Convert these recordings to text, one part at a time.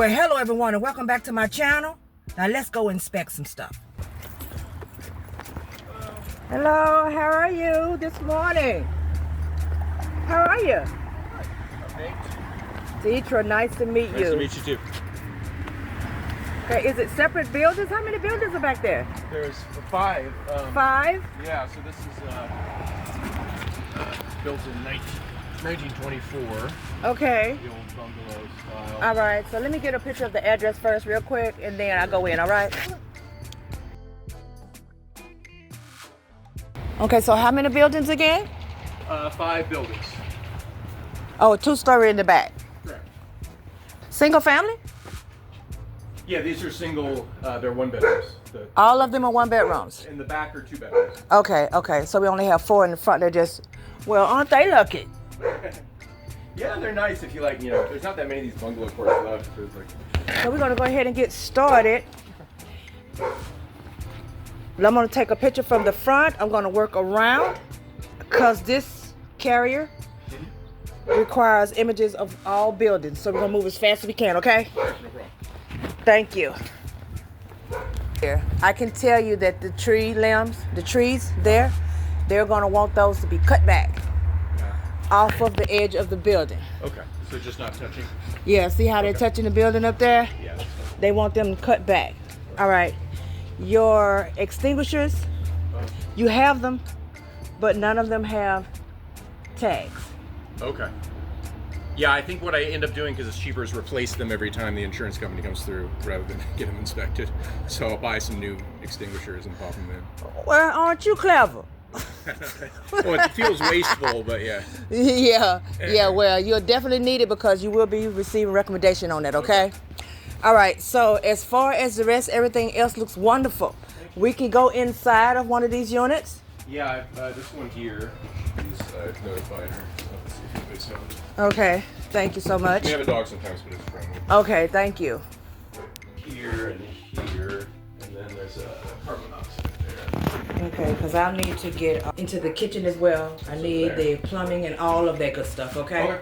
Well, hello everyone and welcome back to my channel. Now let's go inspect some stuff. Hello, how are you this morning? How are you? Deetra, nice to meet you. Nice to meet you too. Okay, is it separate buildings? How many buildings are back there? There's 5. 5? Yeah, so this is built in 1924. Okay. The old bungalow style. All right, so let me get a picture of the address first real quick and then I'll go in, all right? Okay, so how many buildings again? 5 buildings. Oh, 2-story in the back. Correct. Single family? Yeah, these are single, they're 1-bedrooms. All of them are 1-bedrooms? In the back are 2-bedrooms. Okay, so we only have 4 in the front. They're just, well, aren't they lucky? Yeah, they're nice if you like, you know, there's not that many of these bungalow courts left. So it's like... So we're gonna go ahead and get started. Well, I'm gonna take a picture from the front. I'm gonna work around because this carrier requires images of all buildings. So we're gonna move as fast as we can, okay? No problem. Thank you. Here, I can tell you that the tree limbs, the trees there, they're gonna want those to be cut back off of the edge of the building. Okay, so just not touching? Yeah, see how they're touching the building up there? Yeah, that's fine. They want them cut back. All right. Your extinguishers, you have them, but none of them have tags. Okay. Yeah, I think what I end up doing, because it's cheaper, is replace them every time the insurance company comes through rather than get them inspected. So I'll buy some new extinguishers and pop them in. Well, aren't you clever? Well, it feels wasteful, but yeah. Yeah, well, you'll definitely need it because you will be receiving recommendation on that, okay? All right, so as far as the rest, everything else looks wonderful. We can go inside of one of these units. Yeah, this one here is notified her. Let's see if it's on. Okay, thank you so much. We have a dog sometimes, but it's friendly. Okay, thank you. Here and here, and then there's a carbon monoxide there. Okay, because I'll need to get into the kitchen as well. I need the plumbing and all of that good stuff, okay?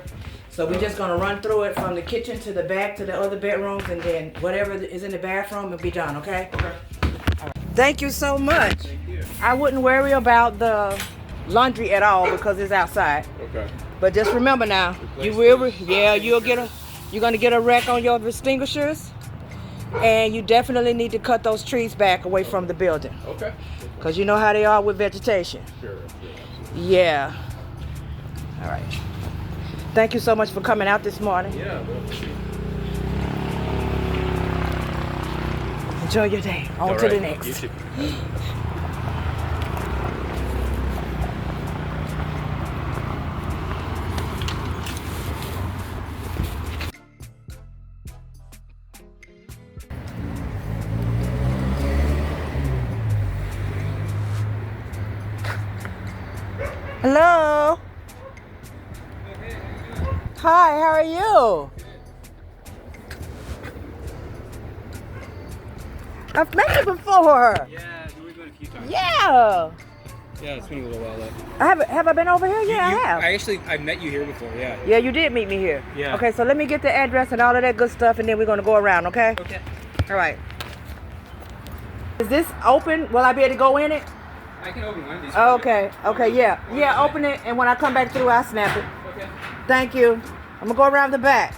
So we're just going to run through it from the kitchen to the back to the other bedrooms, and then whatever is in the bathroom will be done, okay? Okay. All right. Thank you so much. Thank you. I wouldn't worry about the laundry at all because it's outside. Okay. But just remember now, you're going to get a wreck on your extinguishers, and you definitely need to cut those trees back away from the building. Okay. Because you know how they are with vegetation. Sure. Yeah. All right. Thank you so much for coming out this morning. Yeah. Enjoy your day. On to the next. You too. Hello. Hi, how are you? I've met you before. Yeah, we've been a few times. Yeah. Yeah, it's been a little while though. Have I been over here? Yeah, I have. I met you here before, yeah. Yeah, you did meet me here. Yeah. Okay, so let me get the address and all of that good stuff, and then we're going to go around, okay? Okay. All right. Is this open? Will I be able to go in it? I can open one of these. Okay, yeah. Yeah, open it, and when I come back through, I'll snap it. Okay. Thank you. I'm going to go around the back.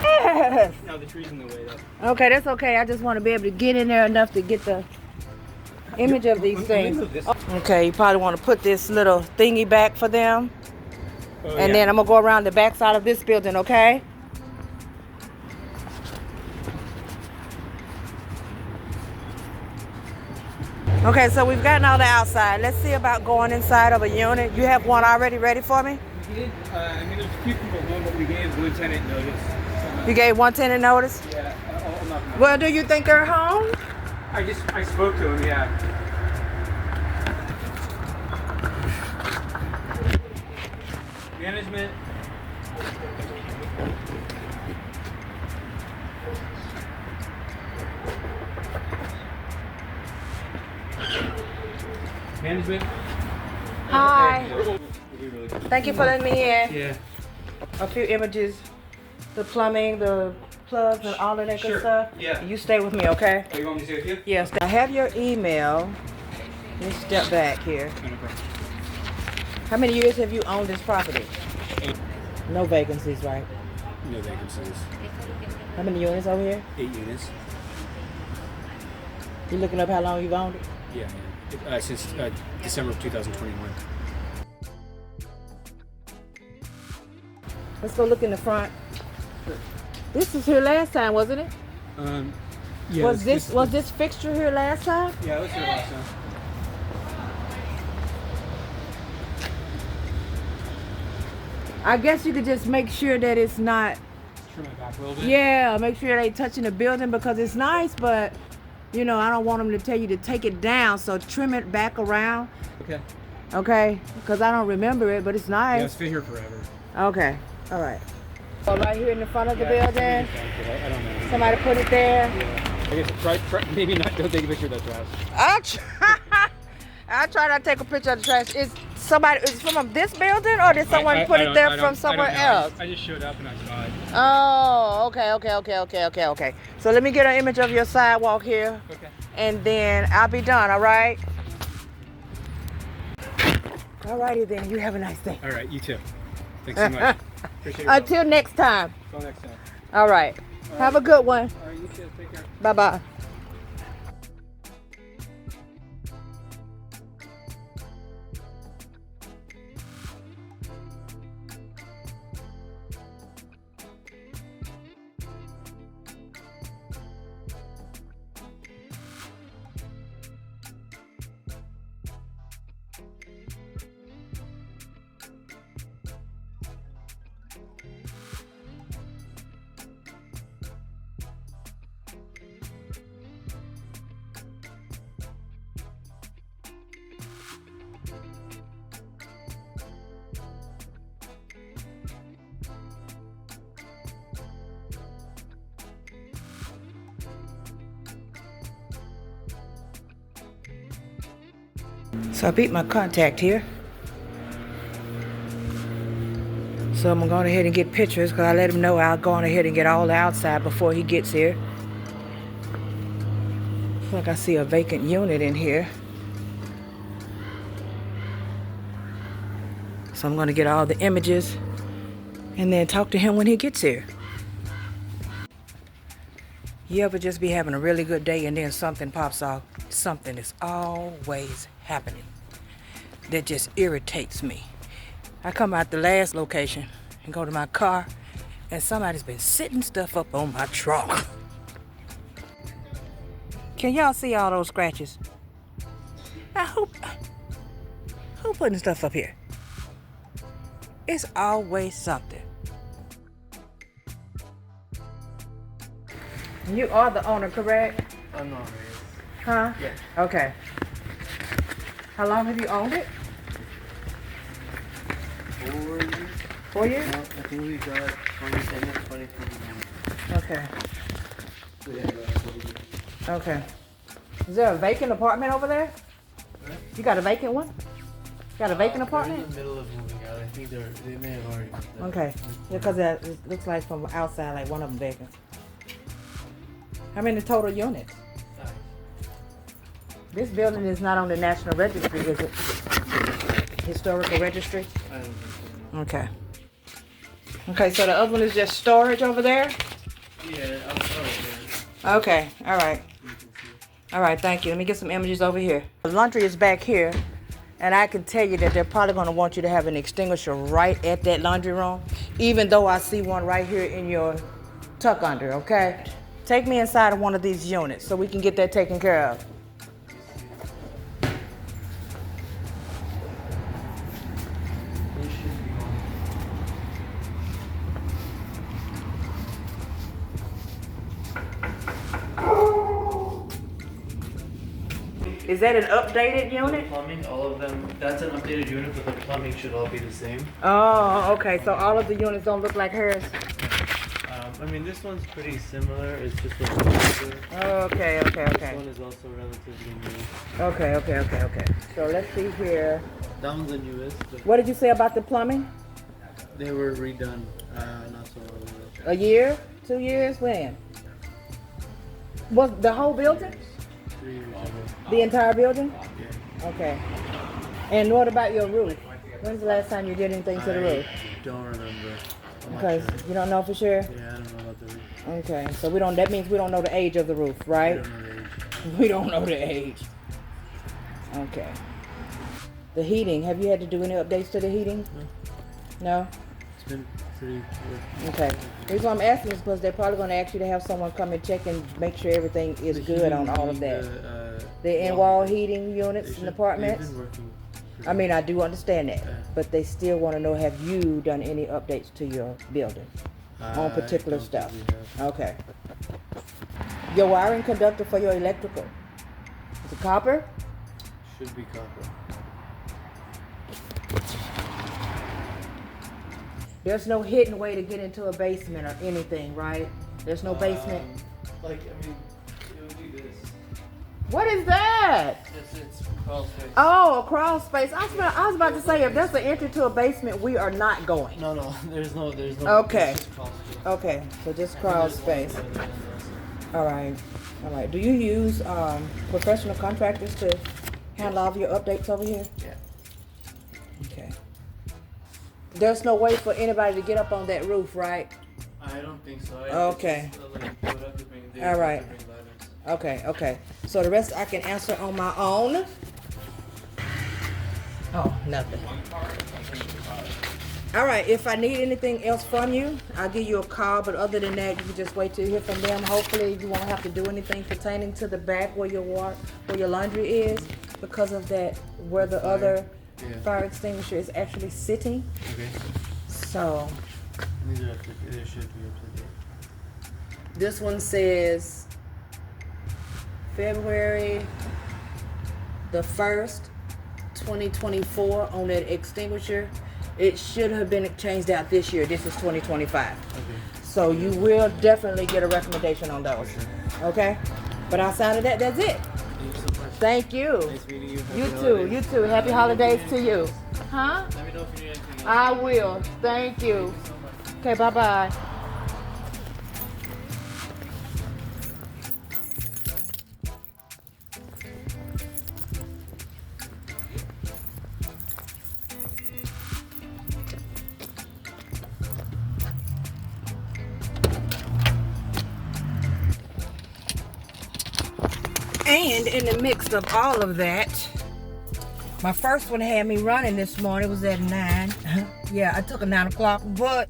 Yes. No, the tree's in the way though. Okay, that's okay. I just want to be able to get in there enough to get the image of these things. Okay, you probably want to put this little thingy back for them. And then I'm going to go around the back side of this building, okay? Okay, so we've gotten all the outside. Let's see about going inside of a unit. You have one already ready for me? We did, I mean, there's a few people home, but we gave one tenant notice. You gave one tenant notice? Yeah, I'll knock them out. Well, do you think they're home? I spoke to him, yeah. Management. Management. Hi. We'll be really good. Thank you for letting me in. Yeah. A few images, the plumbing, the plugs, and all of that Sure. good stuff. Yeah. You stay with me, okay? Are you want me to stay with you? Yes. I have your email. Let's step back here. No problem. How many years have you owned this property? 8. No vacancies, right? No vacancies. How many units over here? 8 units. You looking up how long you've owned it? Yeah. Since December of 2021. Let's go look in the front. This was here last time, wasn't it? Yeah. Was this fixture here last time? Yeah, it was here last time. I guess you could just make sure that it's not. Trim it back a little bit. Yeah, make sure it ain't touching the building because it's nice, but you know I don't want them to tell you to take it down. So trim it back around. Okay. Okay, because I don't remember it, but it's Yeah, nice. it's been here forever. Okay, all right. So right here in the front of the building, I don't know. somebody put it there. Yeah. I guess try maybe not. Don't take a picture of that trash. I try not to take a picture of the trash. Is from this building or did someone put it there from somewhere else? I just showed up and I saw it. Oh, okay. So let me get an image of your sidewalk here. Okay. And then I'll be done, all right? All righty then. You have a nice day. All right. You too. Thanks so much. Appreciate your help. Until next time. Till next time. All right. Have a good one. All right. You too. Take care. Bye-bye. So I beat my contact here. So I'm going ahead and get pictures because I let him know I'll go on ahead and get all the outside before he gets here. Looks like I see a vacant unit in here. So I'm going to get all the images and then talk to him when he gets here. You ever just be having a really good day and then something pops off? Something is always happening that just irritates me. I come out the last location and go to my car and somebody's been sitting stuff up on my trunk. Can y'all see all those scratches? Now who putting stuff up here? It's always something. You are the owner, correct? I'm not. Huh? Yeah. Okay. How long have you owned it? 4 years. 4 years? No, I think we got 2010 and 2021. Okay. So yeah, about 4 years. Okay. Is there a vacant apartment over there? Right? You got a vacant one? Got a vacant They're apartment? in the middle of moving out. I think they may have already moved out. Okay. Because it looks like from outside, like one of them vacant. How many total units? 5. This building is not on the National Registry, is it? Historical Registry? I don't think so. No. Okay. Okay, so the other one is just storage over there? Yeah, I'm sorry. Okay, all right. You can see. All right, thank you. Let me get some images over here. The laundry is back here, and I can tell you that they're probably going to want you to have an extinguisher right at that laundry room, even though I see one right here in your tuck under, okay? Take me inside of one of these units so we can get that taken care of. They should be on. Is that an updated unit? Plumbing, all of them. That's an updated unit, but the plumbing should all be the same. Oh, okay. So all of the units don't look like hers. I mean, this one's pretty similar. It's just a little older. Okay. This one is also relatively new. Okay. So let's see here. That one's the newest. What did you say about the plumbing? They were redone not so long ago. A year? 2 years? When? Was the whole building? 3 years ago. The entire building? Yeah. Okay. And what about your roof? When's the last time you did anything to the roof? I don't remember. I'm not Because sure. you don't know for sure? Yeah, I don't know about the roof. Okay, so that means we don't know the age of the roof, I right? don't know the age. We don't know the age. Okay. The heating, have you had to do any updates to the heating? No? It's been pretty good. Okay. The reason I'm asking is because they're probably going to ask you to have someone come and check and make sure everything is The good on heating all of that. The in-wall wall heating units in apartments? They've been working. I mean, I do understand that, Yeah. but they still want to know, have you done any updates to your building on particular I don't stuff? think we have. Okay. Your wiring conductor for your electrical, is it copper? Should be copper. There's no hidden way to get into a basement or anything, right? There's no basement. Like, I mean, it would be this. What is that? It's crawl space. Oh, a crawl space. I was about to say, if there's an entry to a basement, we are not going. No, there's no. Okay. It's just crawl space. Okay, so just And crawl there's one space. for the windows. All right. Do you use professional contractors to handle all of your updates over here? Yeah. Okay. There's no way for anybody to get up on that roof, right? I don't think so. Okay. All right. Okay. So the rest I can answer on my own. Oh, nothing. All right, if I need anything else from you, I'll give you a call. But other than that, you can just wait till you hear from them. Hopefully, you won't have to do anything pertaining to the back where your laundry is, because of that, where the other fire extinguisher is actually sitting. Okay. So These are they should be up to date. this one says February the 1st, 2024 on that extinguisher. It should have been changed out this year. This is 2025. Okay. So you will definitely get a recommendation on those. Okay? But outside of that, that's it. Thank you so much. Thank you. Nice meeting you. You too. Happy holidays to you. Huh? Let me know if you need anything else. I will. Thank you. Thank you so much. Okay, bye-bye. And in the mix of all of that, my first one had me running this morning. It was at 9. Yeah, I took a 9 o'clock, but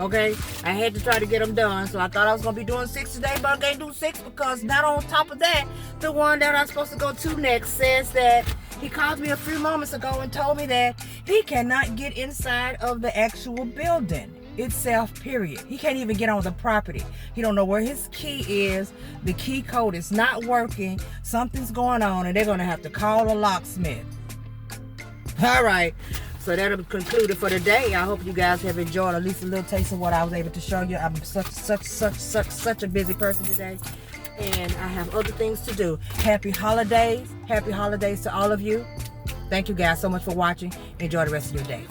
okay, I had to try to get them done. So I thought I was gonna be doing 6 today, but I can't do 6 because not on top of that, the one that I'm supposed to go to next says that he called me a few moments ago and told me that he cannot get inside of the actual building itself, period. He can't even get on the property. He don't know where his key is. The key code is not working. Something's going on, and they're gonna have to call a locksmith. All right, so that'll conclude it for today. I hope you guys have enjoyed at least a little taste of what I was able to show you. I'm such a busy person today, and I have other things to do. Happy holidays to all of you. Thank you guys so much for watching. Enjoy the rest of your day.